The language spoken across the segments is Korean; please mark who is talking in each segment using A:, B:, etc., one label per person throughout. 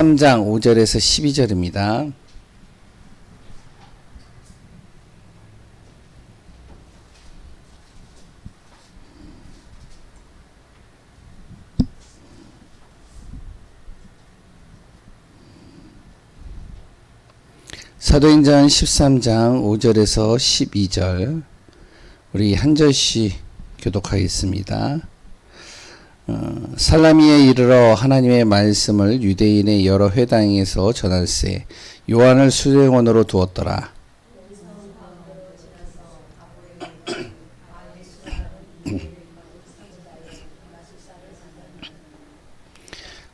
A: 3장 5절에서 12절입니다. 사도행전 13장 5절에서 12절 우리 한 절씩 교독하겠습니다. 살라미에 이르러 하나님의 말씀을 유대인의 여러 회당에서 전할세 요한을 수행원으로 두었더라.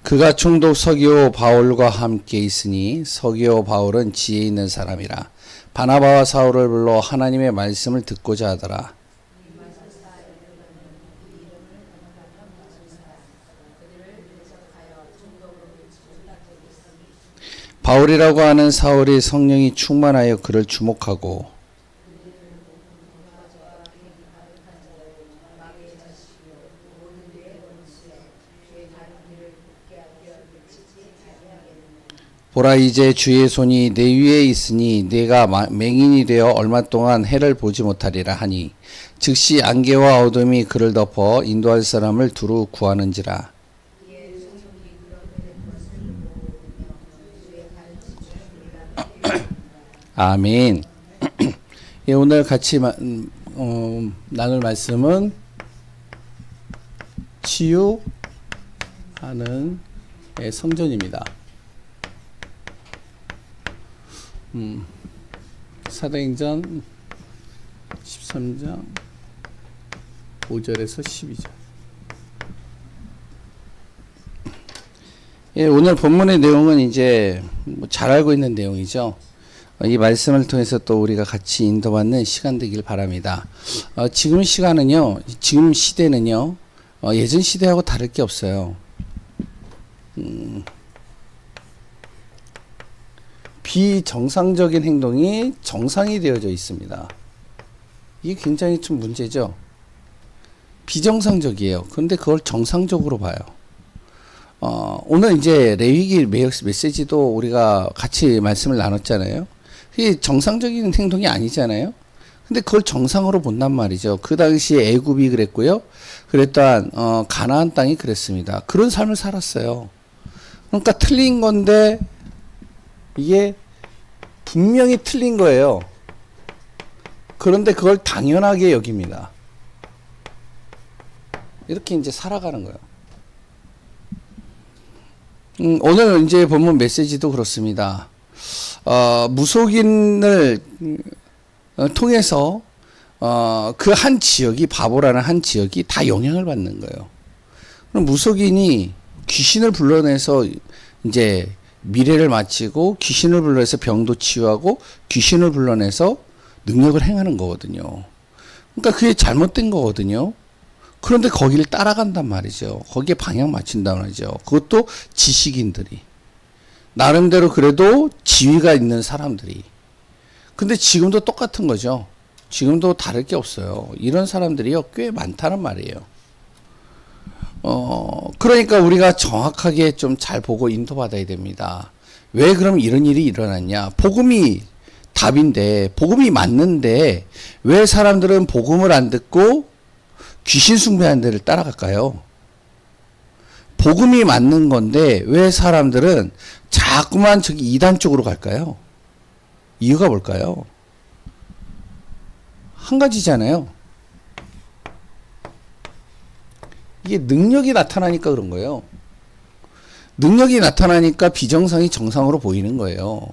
A: 그가 총독 서기오 바울과 함께 있으니 서기오 바울은 지혜 있는 사람이라. 바나바와 사울을 불러 하나님의 말씀을 듣고자 하더라. 바울이라고 하는 사울이 성령이 충만하여 그를 주목하고 보라, 이제 주의 손이 내 위에 있으니 내가 맹인이 되어 얼마 동안 해를 보지 못하리라 하니 즉시 안개와 어둠이 그를 덮어 인도할 사람을 두루 구하는지라. 아멘. 예, 오늘 같이 나눌 말씀은 치유하는 성전입니다. 사도행전 13장 5절에서 12절. 예, 오늘 본문의 내용은 이제 잘 알고 있는 내용이죠. 이 말씀을 통해서 또 우리가 같이 인도받는 시간 되길 바랍니다. 지금 시간은요, 지금 시대는요, 예전 시대하고 다를 게 없어요. 비정상적인 행동이 정상이 되어져 있습니다. 이게 굉장히 좀 문제죠. 비정상적이에요. 그런데 그걸 정상적으로 봐요. 오늘 이제 레위기 메시지도 우리가 같이 말씀을 나눴잖아요. 그게 정상적인 행동이 아니잖아요. 근데 그걸 정상으로 본단 말이죠. 그 당시에 애굽이 그랬고요. 그랬던 가나안 땅이 그랬습니다. 그런 삶을 살았어요. 그러니까 틀린 건데 이게 분명히 틀린 거예요. 그런데 그걸 당연하게 여깁니다. 이렇게 이제 살아가는 거예요. 오늘 이제 본문 메시지도 그렇습니다. 무속인을 통해서 그 한 지역이, 바보라는 한 지역이 다 영향을 받는 거예요. 그럼 무속인이 귀신을 불러내서 이제 미래를 마치고 귀신을 불러내서 병도 치유하고 귀신을 불러내서 능력을 행하는 거거든요. 그러니까 그게 잘못된 거거든요. 그런데 거기를 따라간단 말이죠. 거기에 방향 맞춘단 말이죠. 그것도 지식인들이. 나름대로 그래도 지위가 있는 사람들이. 근데 지금도 똑같은 거죠. 지금도 다를 게 없어요. 이런 사람들이요, 꽤 많다는 말이에요. 그러니까 우리가 정확하게 좀 잘 보고 인도받아야 됩니다. 왜 그럼 이런 일이 일어났냐? 복음이 답인데, 복음이 맞는데, 왜 사람들은 복음을 안 듣고 귀신 숭배하는 데를 따라갈까요? 복음이 맞는 건데, 왜 사람들은 자꾸만 저기 이단 쪽으로 갈까요? 이유가 뭘까요? 한 가지잖아요. 이게 능력이 나타나니까 그런 거예요. 능력이 나타나니까 비정상이 정상으로 보이는 거예요.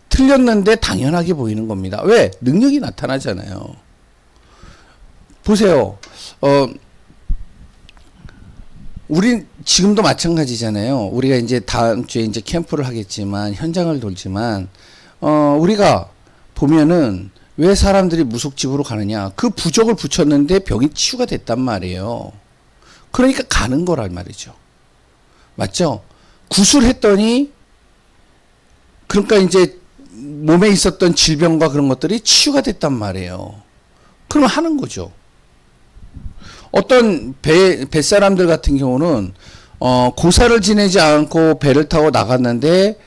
A: 틀렸는데 당연하게 보이는 겁니다. 왜? 능력이 나타나잖아요. 보세요. 우린 지금도 마찬가지잖아요. 우리가 이제 다음 주에 이제 캠프를 하겠지만, 현장을 돌지만, 우리가 보면은 왜 사람들이 무속집으로 가느냐? 그 부적을 붙였는데 병이 치유가 됐단 말이에요. 그러니까 가는 거란 말이죠. 맞죠? 구술했더니, 그러니까 이제 몸에 있었던 질병과 그런 것들이 치유가 됐단 말이에요. 그러면 하는 거죠. 어떤 뱃사람들 같은 경우는 고사를 지내지 않고 배를 타고 나갔는데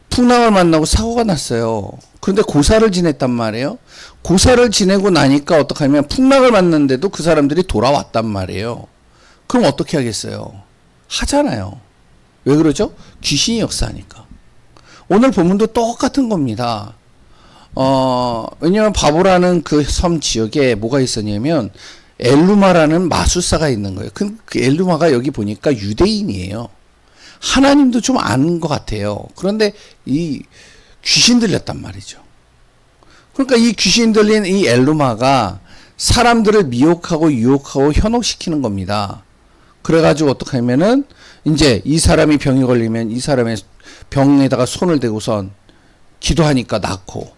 A: 풍랑을 만나고 사고가 났어요. 그런데 고사를 지냈단 말이에요. 고사를 지내고 나니까 어떻게 하면 풍랑을 만났는데도 그 사람들이 돌아왔단 말이에요. 그럼 어떻게 하겠어요? 하잖아요. 왜 그러죠? 귀신이 역사하니까. 오늘 본문도 똑같은 겁니다. 왜냐면 바보라는 그 섬 지역에 뭐가 있었냐면 엘루마라는 마술사가 있는 거예요. 그 엘루마가 여기 보니까 유대인이에요. 하나님도 좀 아는 것 같아요. 그런데 이 귀신 들렸단 말이죠. 그러니까 이 귀신 들린 이 엘루마가 사람들을 미혹하고 유혹하고 현혹시키는 겁니다. 그래가지고 어떻게 하면은 이제 이 사람이 병이 걸리면 이 사람의 병에다가 손을 대고선 기도하니까 낫고,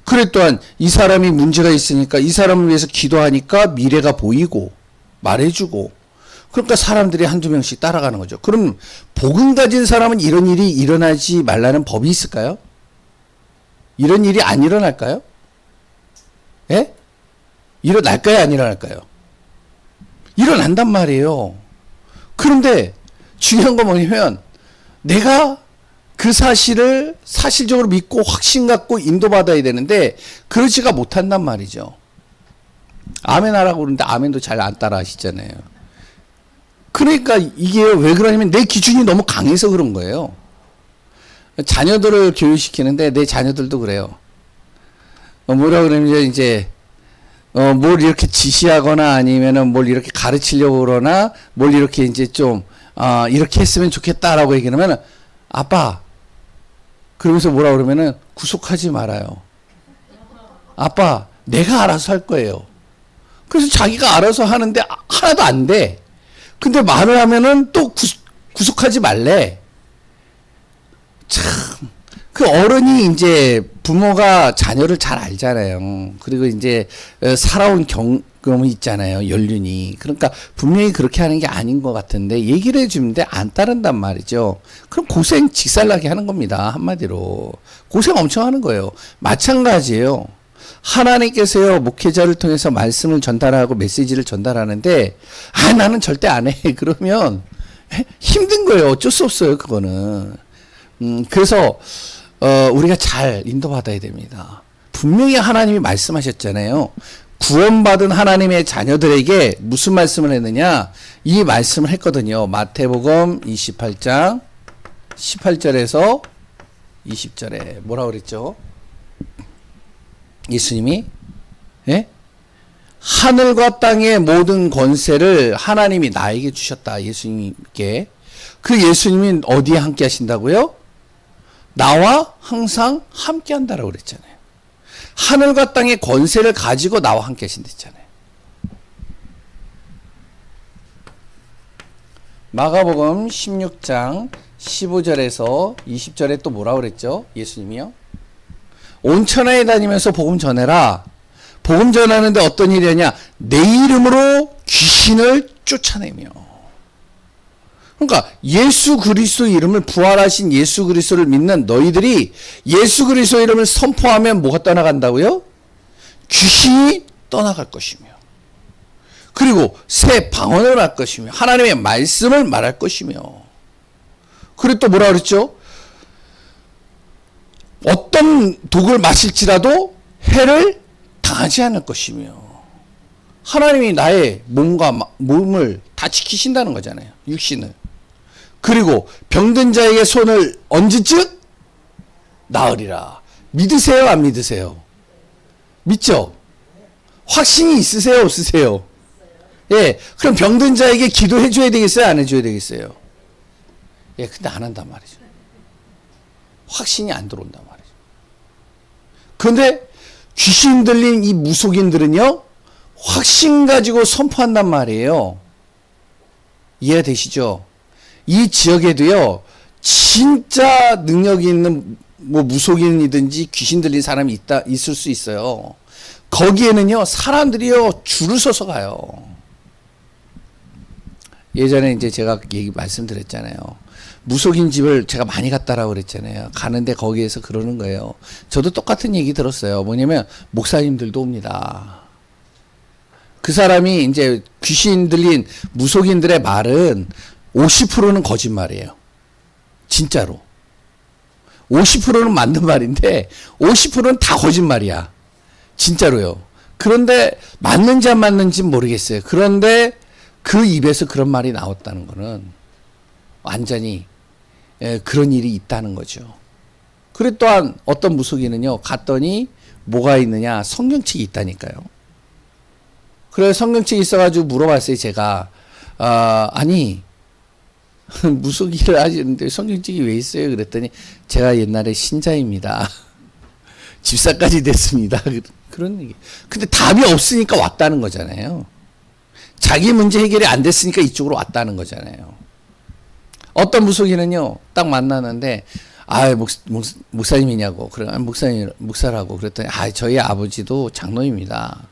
A: 그래 또한 이 사람이 문제가 있으니까 이 사람을 위해서 기도하니까 미래가 보이고 말해주고, 그러니까 사람들이 한두 명씩 따라가는 거죠. 그럼 복음 가진 사람은 이런 일이 일어나지 말라는 법이 있을까요? 이런 일이 안 일어날까요? 예? 일어날까요? 안 일어날까요? 일어난단 말이에요. 그런데 중요한 건 뭐냐면 내가 그 사실을 사실적으로 믿고 확신 갖고 인도받아야 되는데 그러지가 못한단 말이죠. 아멘 하라고 그러는데 아멘도 잘 안 따라 하시잖아요. 그러니까 이게 왜 그러냐면 내 기준이 너무 강해서 그런 거예요. 자녀들을 교육시키는데 내 자녀들도 그래요. 뭐라 그러면 이제 뭘 이렇게 지시하거나 아니면은 뭘 이렇게 가르치려고 그러나 뭘 이렇게 이제 좀 이렇게 했으면 좋겠다라고 얘기하면 아빠 그러면서 뭐라 그러면은 구속하지 말아요. 아빠 내가 알아서 할 거예요. 그래서 자기가 알아서 하는데 하나도 안 돼. 근데 말을 하면은 또 구속하지 말래. 참, 그 어른이 이제 부모가 자녀를 잘 알잖아요. 그리고 이제 살아온 경험이 있잖아요. 연륜이. 그러니까 분명히 그렇게 하는 게 아닌 것 같은데 얘기를 해주는데 안 따른단 말이죠. 그럼 고생 직살나게 하는 겁니다. 한마디로. 고생 엄청 하는 거예요. 마찬가지예요. 하나님께서요, 목회자를 통해서 말씀을 전달하고 메시지를 전달하는데, 나는 절대 안 해. 그러면 힘든 거예요. 어쩔 수 없어요, 그거는. 그래서, 우리가 잘 인도받아야 됩니다. 분명히 하나님이 말씀하셨잖아요. 구원받은 하나님의 자녀들에게 무슨 말씀을 했느냐? 이 말씀을 했거든요. 마태복음 28장 18절에서 20절에 뭐라고 그랬죠? 예수님이 하늘과 땅의 모든 권세를 하나님이 나에게 주셨다. 예수님께. 그 예수님이 어디에 함께 하신다고요? 나와 항상 함께 한다라고 그랬잖아요. 하늘과 땅의 권세를 가지고 나와 함께 하신댔잖아요. 마가복음 16장 15절에서 20절에 또 뭐라고 그랬죠? 예수님이요. 온 천하에 다니면서 복음 전해라. 복음 전하는데 어떤 일이 하냐? 내 이름으로 귀신을 쫓아내며. 그러니까 예수 그리스도 이름을, 부활하신 예수 그리스도를 믿는 너희들이 예수 그리스도 이름을 선포하면 뭐가 떠나간다고요? 귀신이 떠나갈 것이며, 그리고 새 방언을 할 것이며, 하나님의 말씀을 말할 것이며, 그리고 또 뭐라 그랬죠? 어떤 독을 마실지라도 해를 당하지 않을 것이며, 하나님이 나의 몸을 다 지키신다는 거잖아요. 육신을. 그리고 병든 자에게 손을 얹은즉 나으리라. 믿으세요? 안 믿으세요? 믿죠? 확신이 있으세요? 없으세요? 예. 그럼 병든 자에게 기도해 줘야 되겠어요? 안 해줘야 되겠어요? 예. 근데 안 한단 말이죠. 확신이 안 들어온단 말이죠. 그런데 귀신 들린 이 무속인들은요, 확신 가지고 선포한단 말이에요. 이해되시죠? 이 지역에도요, 진짜 능력이 있는 뭐 무속인이든지 귀신 들린 사람이 있을 수 있어요. 거기에는요, 사람들이요, 줄을 서서 가요. 예전에 이제 제가 말씀드렸잖아요. 무속인 집을 제가 많이 갔다라고 그랬잖아요. 가는데 거기에서 그러는 거예요. 저도 똑같은 얘기 들었어요. 뭐냐면, 목사님들도 옵니다. 그 사람이 이제 귀신 들린 무속인들의 말은 50%는 거짓말이에요. 진짜로. 50%는 맞는 말인데 50%는 다 거짓말이야. 진짜로요. 그런데 맞는지 안 맞는지 모르겠어요. 그런데 그 입에서 그런 말이 나왔다는 거는 완전히 그런 일이 있다는 거죠. 그리고 또한 어떤 무속인은요, 갔더니 뭐가 있느냐, 성경책이 있다니까요. 그래서 성경책이 있어가지고 물어봤어요, 제가. 아니, 무속일을 하시는데 성경책이 왜 있어요? 그랬더니 제가 옛날에 신자입니다. 집사까지 됐습니다. 그런 얘기. 근데 답이 없으니까 왔다는 거잖아요. 자기 문제 해결이 안 됐으니까 이쪽으로 왔다는 거잖아요. 어떤 무속인은요, 딱 만나는데, 목사님이냐고. 그래, 목사라고. 그랬더니, 저희 아버지도 장로입니다.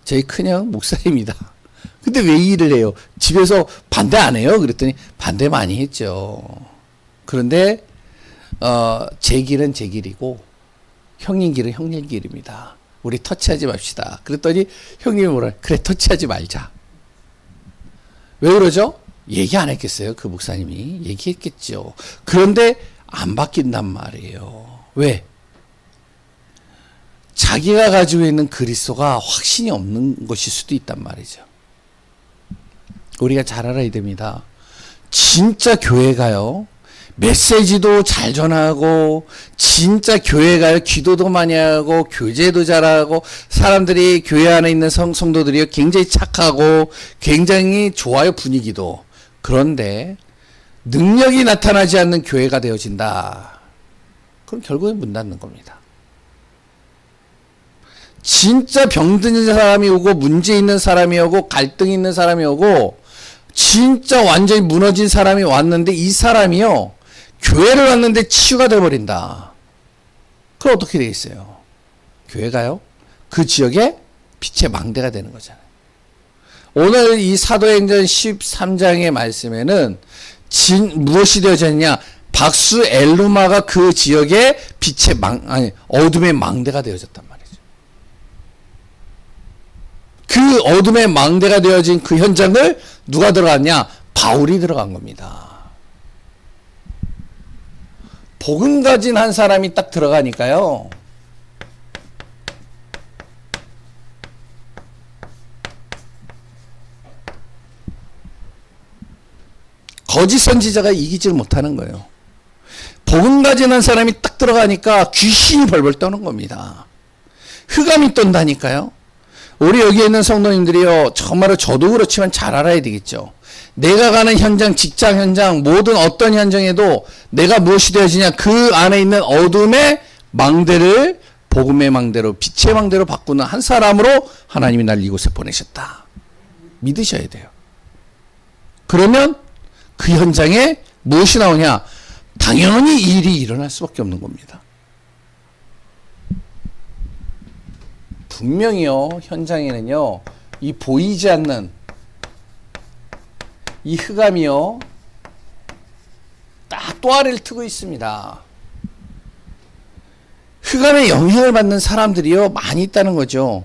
A: 저희 큰형 목사입니다. 근데 왜 일을 해요? 집에서 반대 안 해요? 그랬더니 반대 많이 했죠. 그런데 제 길은 제 길이고 형님 길은 형님 길입니다. 우리 터치하지 맙시다. 그랬더니 형님이 뭐라 그래 터치하지 말자. 왜 그러죠? 얘기 안 했겠어요? 그 목사님이 얘기했겠죠. 그런데 안 바뀐단 말이에요. 왜? 자기가 가지고 있는 그리스도가 확신이 없는 것일 수도 있단 말이죠. 우리가 잘 알아야 됩니다. 진짜 교회가요, 메시지도 잘 전하고, 진짜 교회가요, 기도도 많이 하고, 교제도 잘하고, 사람들이 교회 안에 있는 성도들이 굉장히 착하고, 굉장히 좋아요, 분위기도. 그런데, 능력이 나타나지 않는 교회가 되어진다. 그럼 결국엔 문 닫는 겁니다. 진짜 병든 사람이 오고, 문제 있는 사람이 오고, 갈등 있는 사람이 오고, 진짜 완전히 무너진 사람이 왔는데 이 사람이요, 교회를 왔는데 치유가 돼버린다. 그럼 어떻게 되겠어요? 교회가요, 그 지역에 빛의 망대가 되는 거잖아요. 오늘 이 사도행전 13장의 말씀에는 무엇이 되어졌냐? 박수 엘루마가 그 지역에 빛의 어둠의 망대가 되어졌단 말이에요. 그 어둠의 망대가 되어진 그 현장을 누가 들어갔냐? 바울이 들어간 겁니다. 복음 가진 한 사람이 딱 들어가니까요, 거짓 선지자가 이기질 못하는 거예요. 복음 가진 한 사람이 딱 들어가니까 귀신이 벌벌 떠는 겁니다. 흑암이 떤다니까요. 우리 여기에 있는 성도님들이요, 정말로 저도 그렇지만 잘 알아야 되겠죠. 내가 가는 현장, 직장 현장, 모든 어떤 현장에도 내가 무엇이 되어지냐, 그 안에 있는 어둠의 망대를 복음의 망대로, 빛의 망대로 바꾸는 한 사람으로 하나님이 날 이곳에 보내셨다. 믿으셔야 돼요. 그러면 그 현장에 무엇이 나오냐? 당연히 일이 일어날 수밖에 없는 겁니다. 분명히요, 현장에는요, 이 보이지 않는 이 흑암이요, 딱 또아래를 트고 있습니다. 흑암의 영향을 받는 사람들이요, 많이 있다는 거죠.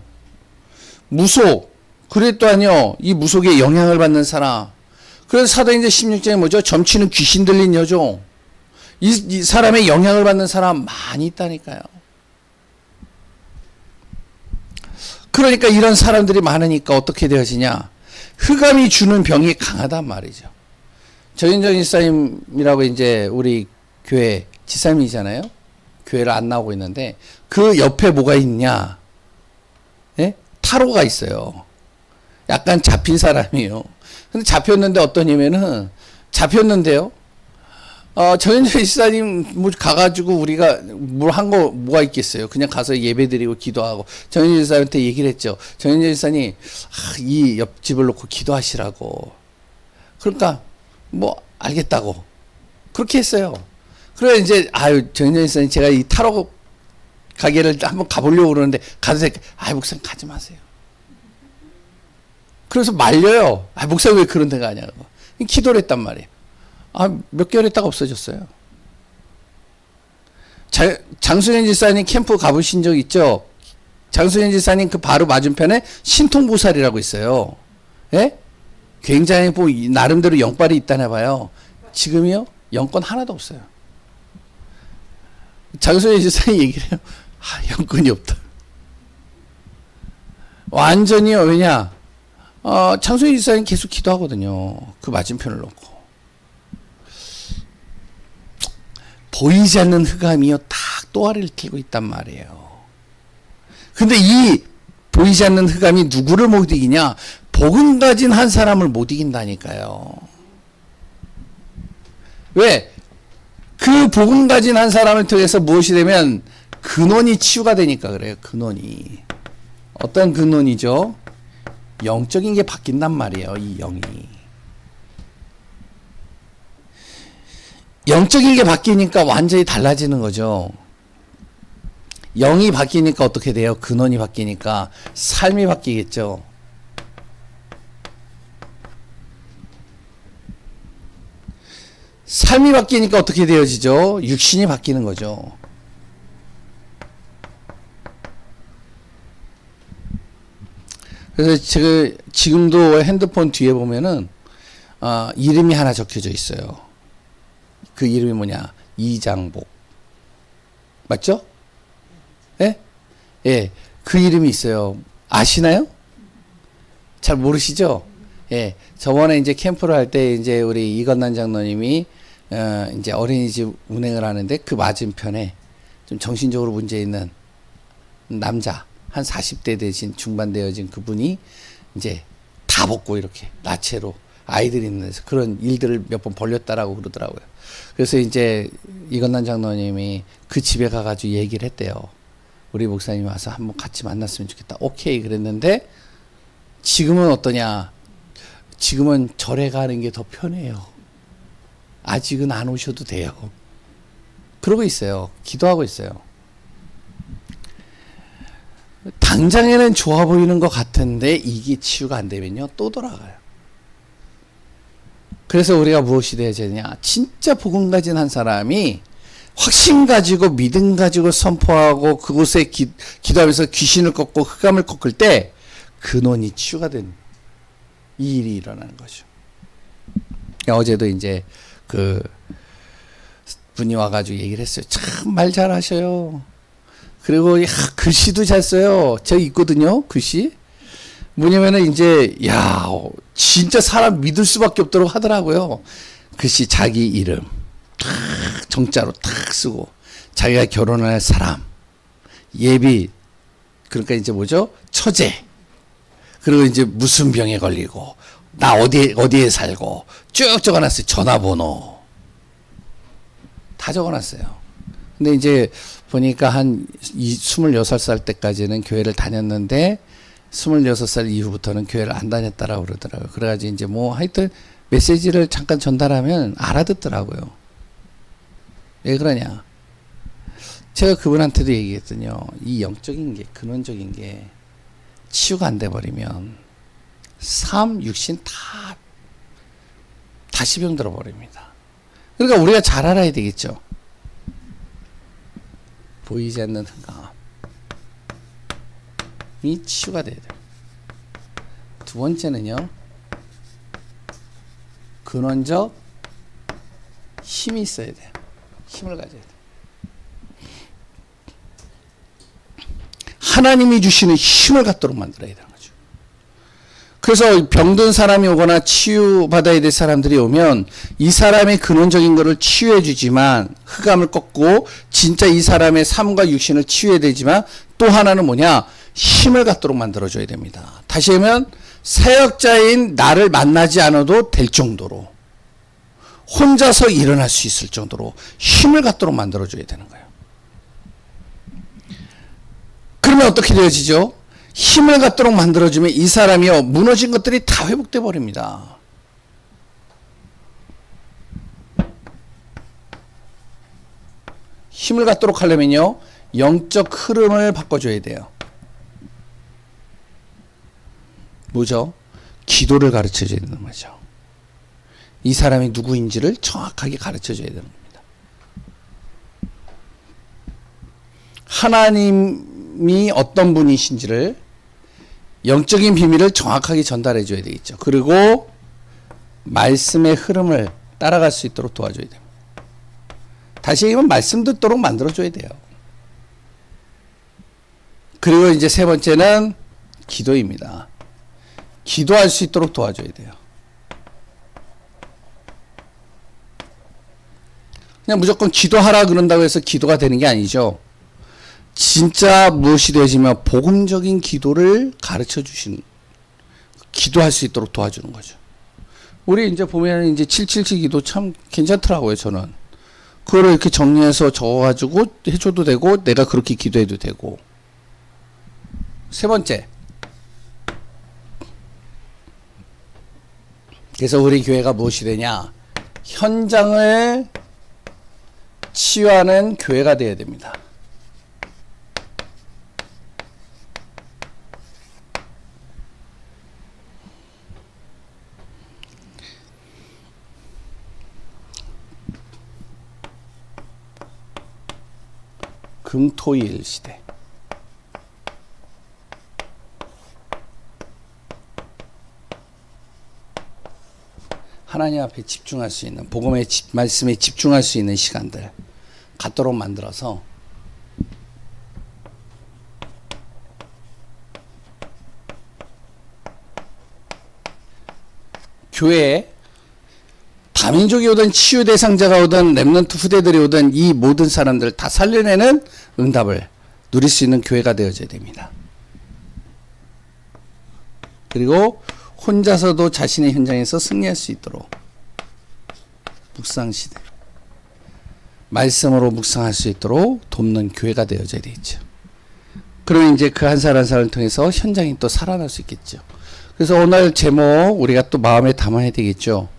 A: 무속, 그래 또한요, 이 무속에 영향을 받는 사람. 그래서 사도행전 16장에 뭐죠? 점치는 귀신 들린 여종. 이 사람의 영향을 받는 사람 많이 있다니까요. 그러니까 이런 사람들이 많으니까 어떻게 되어지냐? 흑암이 주는 병이 강하단 말이죠. 정인정 지사님이라고 이제 우리 교회 지사님이잖아요. 교회를 안 나오고 있는데 그 옆에 뭐가 있냐? 예? 타로가 있어요. 약간 잡힌 사람이에요. 근데 잡혔는데 어떠냐면은, 잡혔는데요, 정인정 지사님 뭐 가가지고 우리가 뭘 한 거 뭐가 있겠어요. 그냥 가서 예배드리고 기도하고. 정인정 지사한테 얘기를 했죠. 정인정 지사님, 이 옆집을 놓고 기도하시라고. 그러니까 뭐 알겠다고 그렇게 했어요. 그래 이제 정인정 지사님, 제가 이 타로 가게를 한번 가보려고 그러는데 가도 될까? 목사님 가지 마세요. 그래서 말려요. 목사님 왜 그런 데 가냐고. 기도를 했단 말이에요. 몇 개월 했다가 없어졌어요. 장수현 지사님 캠프 가보신 적 있죠? 장수현 지사님 그 바로 맞은편에 신통보살이라고 있어요. 예? 굉장히 뭐 나름대로 영빨이 있다나 봐요. 지금이요? 영권 하나도 없어요. 장소연 지사님 얘기를 해요. 영권이 없다. 완전히요. 왜냐? 장소연 지사님 계속 기도하거든요. 그 맞은편을 놓고. 보이지 않는 흑암이요. 딱 또아리를 틀고 있단 말이에요. 근데 이 보이지 않는 흑암이 누구를 못 이기냐? 복음 가진 한 사람을 못 이긴다니까요. 왜? 그 복음 가진 한 사람을 통해서 무엇이 되면 근원이 치유가 되니까 그래요. 근원이. 어떤 근원이죠? 영적인 게 바뀐단 말이에요. 이 영이. 영적인 게 바뀌니까 완전히 달라지는 거죠. 영이 바뀌니까 어떻게 돼요? 근원이 바뀌니까 삶이 바뀌겠죠. 삶이 바뀌니까 어떻게 되어지죠? 육신이 바뀌는 거죠. 그래서 제가 지금도 핸드폰 뒤에 보면은 이름이 하나 적혀져 있어요. 그 이름이 뭐냐? 이장복. 맞죠? 예? 예. 그 이름이 있어요. 아시나요? 잘 모르시죠? 예. 저번에 이제 캠프를 할 때 이제 우리 이건난 장로님이 이제 어린이집 운행을 하는데 그 맞은편에 좀 정신적으로 문제 있는 남자 한 40대 되신 중반 되어진 그분이 이제 다 벗고 이렇게 나체로 아이들이 있는 데서 그런 일들을 몇 번 벌렸다라고 그러더라고요. 그래서 이제 이건난 장로님이 그 집에 가가지고 얘기를 했대요. 우리 목사님이 와서 한번 같이 만났으면 좋겠다. 오케이 그랬는데 지금은 어떠냐? 지금은 절에 가는 게 더 편해요. 아직은 안 오셔도 돼요. 그러고 있어요. 기도하고 있어요. 당장에는 좋아 보이는 것 같은데 이게 치유가 안 되면요. 또 돌아가요. 그래서 우리가 무엇이 되어야 되냐. 진짜 복음 가진 한 사람이 확신 가지고 믿음 가지고 선포하고 그곳에 기도하면서 귀신을 꺾고 흑암을 꺾을 때 근원이 치유가 되는 이 일이 일어나는 거죠. 어제도 이제 그 분이 와가지고 얘기를 했어요. 참 말 잘하셔요. 그리고 글씨도 잘 써요. 제가 있거든요. 글씨. 뭐냐면은 이제 진짜 사람 믿을 수밖에 없도록 하더라고요. 글씨 자기 이름 탁 정자로 탁 쓰고 자기가 결혼할 사람 예비 그러니까 이제 뭐죠? 처제. 그리고 이제 무슨 병에 걸리고 나 어디에 살고 쭉 적어놨어요. 전화번호 다 적어놨어요. 근데 이제 보니까 한 26살 때까지는 교회를 다녔는데 26살 이후부터는 교회를 안 다녔다라고 그러더라고요. 그래가지고 이제 뭐 하여튼 메시지를 잠깐 전달하면 알아듣더라고요. 왜 그러냐? 제가 그분한테도 얘기했더니요. 이 영적인 게 근원적인 게 치유가 안 돼 버리면 삶, 육신 다 다시 병들어 버립니다. 그러니까 우리가 잘 알아야 되겠죠. 보이지 않는 흑암이 치유가 돼야 돼요. 두 번째는요. 근원적 힘이 있어야 돼요. 힘을 가져야 돼요. 하나님이 주시는 힘을 갖도록 만들어야 되는 거죠. 그래서 병든 사람이 오거나 치유받아야 될 사람들이 오면 이 사람의 근원적인 것을 치유해 주지만 흑암을 꺾고 진짜 이 사람의 삶과 육신을 치유해야 되지만 또 하나는 뭐냐? 힘을 갖도록 만들어줘야 됩니다. 다시 하면 사역자인 나를 만나지 않아도 될 정도로 혼자서 일어날 수 있을 정도로 힘을 갖도록 만들어줘야 되는 거예요. 그러면 어떻게 되어지죠? 힘을 갖도록 만들어주면 이 사람이요 무너진 것들이 다 회복돼 버립니다. 힘을 갖도록 하려면요 영적 흐름을 바꿔줘야 돼요. 뭐죠? 기도를 가르쳐줘야 되는 거죠. 이 사람이 누구인지를 정확하게 가르쳐줘야 되는 겁니다. 하나님이 어떤 분이신지를 영적인 비밀을 정확하게 전달해 줘야 되겠죠. 그리고 말씀의 흐름을 따라갈 수 있도록 도와줘야 됩니다. 다시 얘기하면 말씀 듣도록 만들어줘야 돼요. 그리고 이제 세 번째는 기도입니다. 기도할 수 있도록 도와줘야 돼요. 그냥 무조건 기도하라 그런다고 해서 기도가 되는 게 아니죠. 진짜 무엇이 되어지며 복음적인 기도를 가르쳐 주시는, 기도할 수 있도록 도와주는 거죠. 우리 이제 보면 이제 777 기도 참 괜찮더라고요, 저는. 그거를 이렇게 정리해서 적어가지고 해줘도 되고, 내가 그렇게 기도해도 되고. 세 번째. 그래서 우리 교회가 무엇이 되냐? 현장을 치유하는 교회가 되어야 됩니다. 금토일 시대. 하나님 앞에 집중할 수 있는, 복음의 말씀에 집중할 수 있는 시간들 갖도록 만들어서 교회에 다민족이 오든 치유 대상자가 오든 렘넌트 후대들이 오든 이 모든 사람들 다 살려내는 응답을 누릴 수 있는 교회가 되어져야 됩니다. 그리고 혼자서도 자신의 현장에서 승리할 수 있도록 묵상시대, 말씀으로 묵상할 수 있도록 돕는 교회가 되어져야 되겠죠. 그러면 이제 그 한 사람 한 사람을 통해서 현장이 또 살아날 수 있겠죠. 그래서 오늘 제목 우리가 또 마음에 담아야 되겠죠.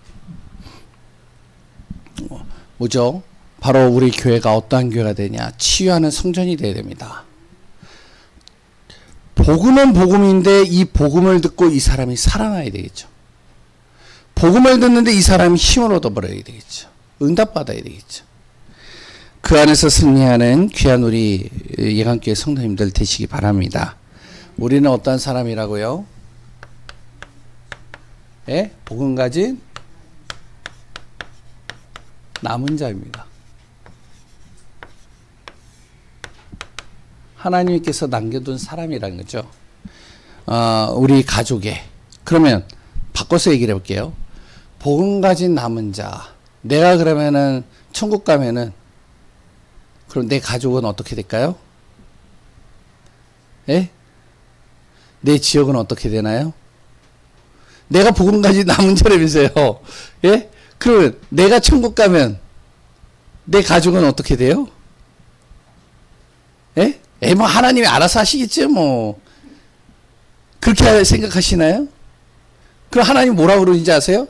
A: 뭐죠? 바로 우리 교회가 어떠한 교회가 되냐? 치유하는 성전이 되어야 됩니다. 복음은 복음인데 이 복음을 듣고 이 사람이 살아나야 되겠죠. 복음을 듣는데 이 사람이 힘을 얻어버려야 되겠죠. 응답받아야 되겠죠. 그 안에서 승리하는 귀한 우리 예강교회 성도님들 되시기 바랍니다. 우리는 어떤 사람이라고요? 예? 복음 가진 남은 자입니다. 하나님께서 남겨둔 사람이라는 거죠. 우리 가족에. 그러면 바꿔서 얘기를 해볼게요. 복음 가진 남은 자. 내가 그러면은 천국 가면은 그럼 내 가족은 어떻게 될까요? 예? 내 지역은 어떻게 되나요? 내가 복음 가진 남은 자라면서요. 예? 그러면 내가 천국 가면 내 가족은 어떻게 돼요? 예? 뭐 하나님이 알아서 하시겠죠, 뭐. 그렇게 생각하시나요? 그럼 하나님 뭐라고 그러는지 아세요?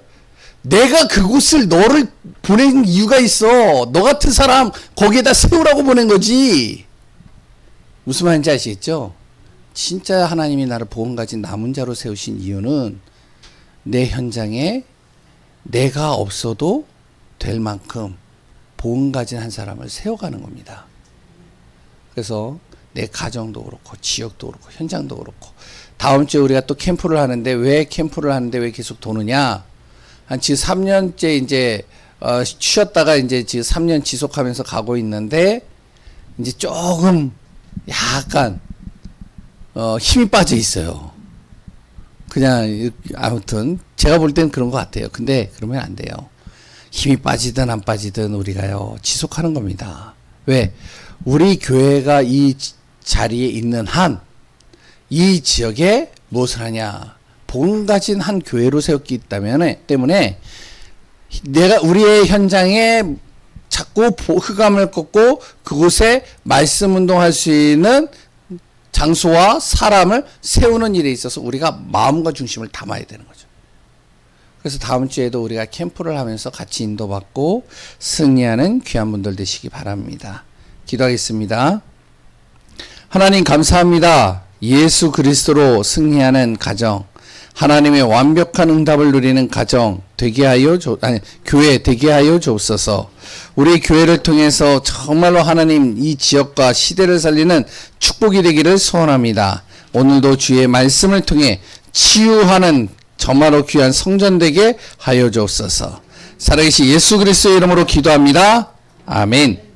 A: 내가 그곳을 너를 보낸 이유가 있어. 너 같은 사람 거기에다 세우라고 보낸 거지. 무슨 말인지 아시겠죠? 진짜 하나님이 나를 복음 가진 남은 자로 세우신 이유는 내 현장에 내가 없어도 될 만큼 복음 가진 한 사람을 세워가는 겁니다. 그래서 내 가정도 그렇고 지역도 그렇고 현장도 그렇고 다음 주에 우리가 또 캠프를 하는데 왜 캠프를 하는데 왜 계속 도느냐? 한 지금 3년째 이제 쉬었다가 이제 지금 3년 지속하면서 가고 있는데 이제 조금 약간 힘이 빠져 있어요. 그냥 아무튼 제가 볼 땐 그런 것 같아요. 근데 그러면 안 돼요. 힘이 빠지든 안 빠지든 우리가요 지속하는 겁니다. 왜? 우리 교회가 이 자리에 있는 한 이 지역에 무엇을 하냐? 복음 가진 한 교회로 세웠기 때문에 내가 우리의 현장에 자꾸 흑암을 꺾고 그곳에 말씀 운동할 수 있는 장소와 사람을 세우는 일에 있어서 우리가 마음과 중심을 담아야 되는 거죠. 그래서 다음 주에도 우리가 캠프를 하면서 같이 인도받고 승리하는 귀한 분들 되시기 바랍니다. 기도하겠습니다. 하나님 감사합니다. 예수 그리스도로 승리하는 가정, 하나님의 완벽한 응답을 누리는 가정 되게 하여 교회 되게 하여 주옵소서. 우리 교회를 통해서 정말로 하나님 이 지역과 시대를 살리는 축복이 되기를 소원합니다. 오늘도 주의 말씀을 통해 치유하는 저마로 귀한 성전 되게 하여 주옵소서. 살아계신 예수 그리스도의 이름으로 기도합니다. 아멘.